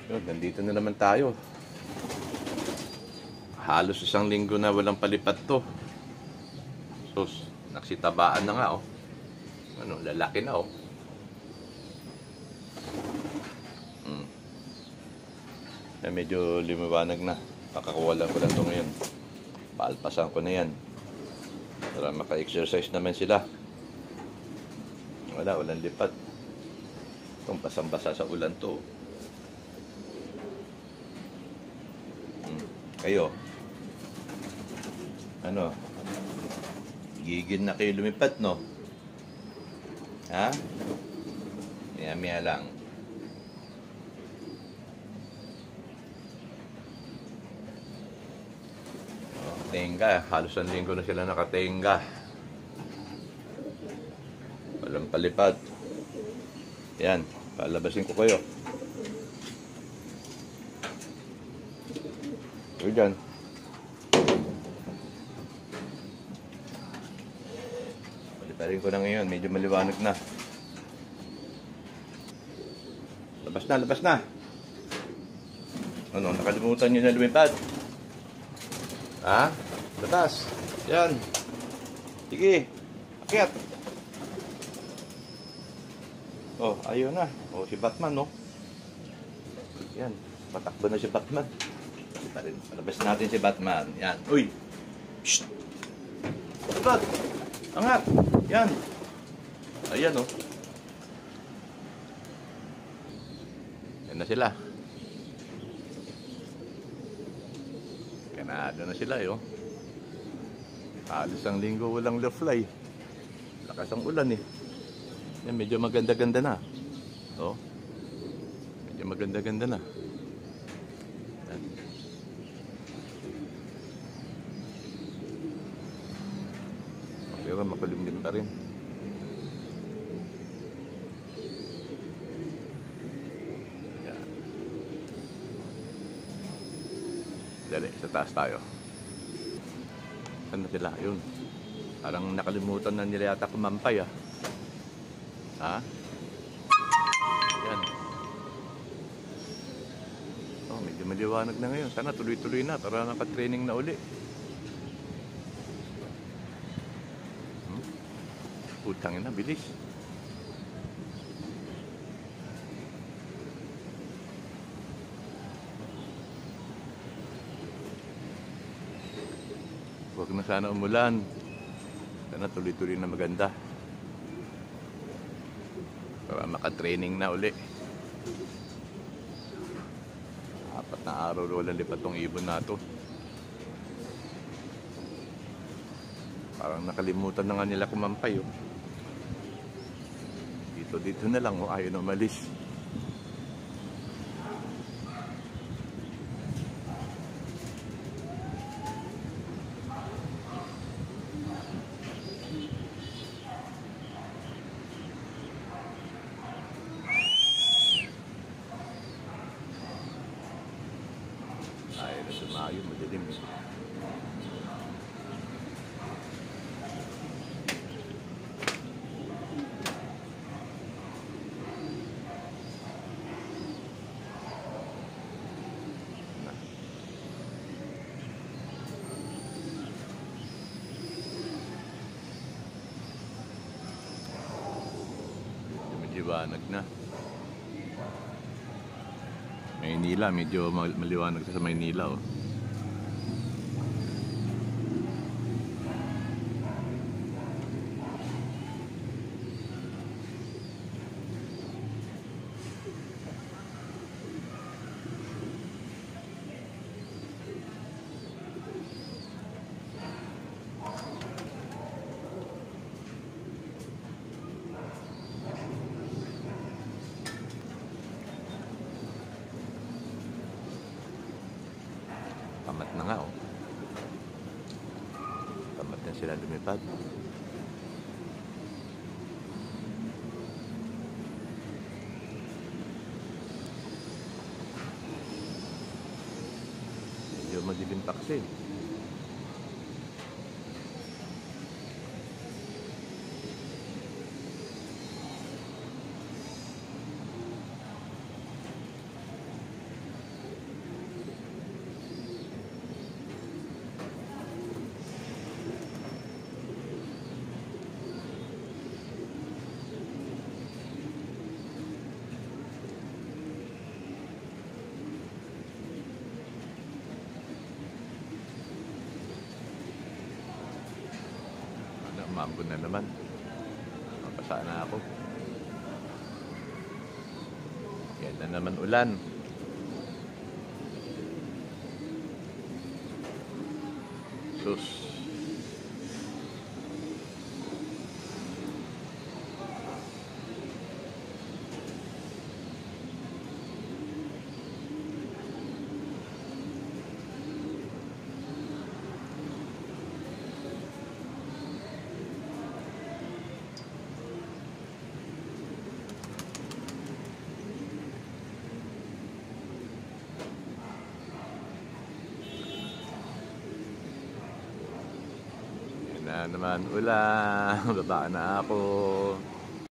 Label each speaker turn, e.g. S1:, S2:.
S1: Yun, nandito na naman tayo. Halos isang linggo na walang palipat to. Sus, naksitabaan na nga oh. Ano, lalaki na oh. Medyo lumiwanag na. Pakakuwalan ko lang to ngayon. Paalpasan ko na yan. Para maka-exercise naman sila. Walang lipat. Itong basang-basa sa ulan to. Kayo, ano, gigil na kayo lumipat, no? Ha? Maya-maya lang. Tenga, halos ang linggo na sila nakatenga. Walang palipad. Yan, palabasin ko kayo. Ito dyan. Paliparin ko na ngayon, medyo maliwanag na. Labas na. Ano, nakalimutan nyo na lumipad? Ha? Batas. Yan. Sige. Akyat. Oh, ayaw na. Oh, si Batman, no? Yan. Patakbo na si Batman. Palabas natin si Batman. Yan. Uy! Shhh! Sabat! Angat! Yan. Ayan, oh. Yan na sila. Kanada na sila, yo. Halos ang linggo walang fly. Lakas ang ulan, eh. Yan, medyo maganda-ganda na. Oh. Medyo maganda-ganda na. Yan. Pero makulimlim pa rin. Yan. Dali, sa taas tayo. Saan na sila? Yun. Parang nakalimutan na nila yata kumampay, ah. Ha? Yan. Oh, medyo maliwanag na ngayon. Sana tuloy-tuloy na para naka-training na uli. Putangin na, bilis. Huwag na sana umulan. Sana tuloy-tuloy na maganda. Para maka-training na uli. 4 na araw walang lipat tong ibon na to. Parang nakalimutan na nga nila kumampay, oh. Dito na lang, oh. Ayaw na umalis. Ayaw na sumayo, madilim, eh. Maliwanag na. Maynila, medyo maliwanag sa Maynila, oh. Tamat na nga, oh. Tamat na sila lumipad. Medyo madilim paksi. Umambon na naman. Mapasa na ako. Yan na naman ulan. Sus. Na naman ulan, baba na ako.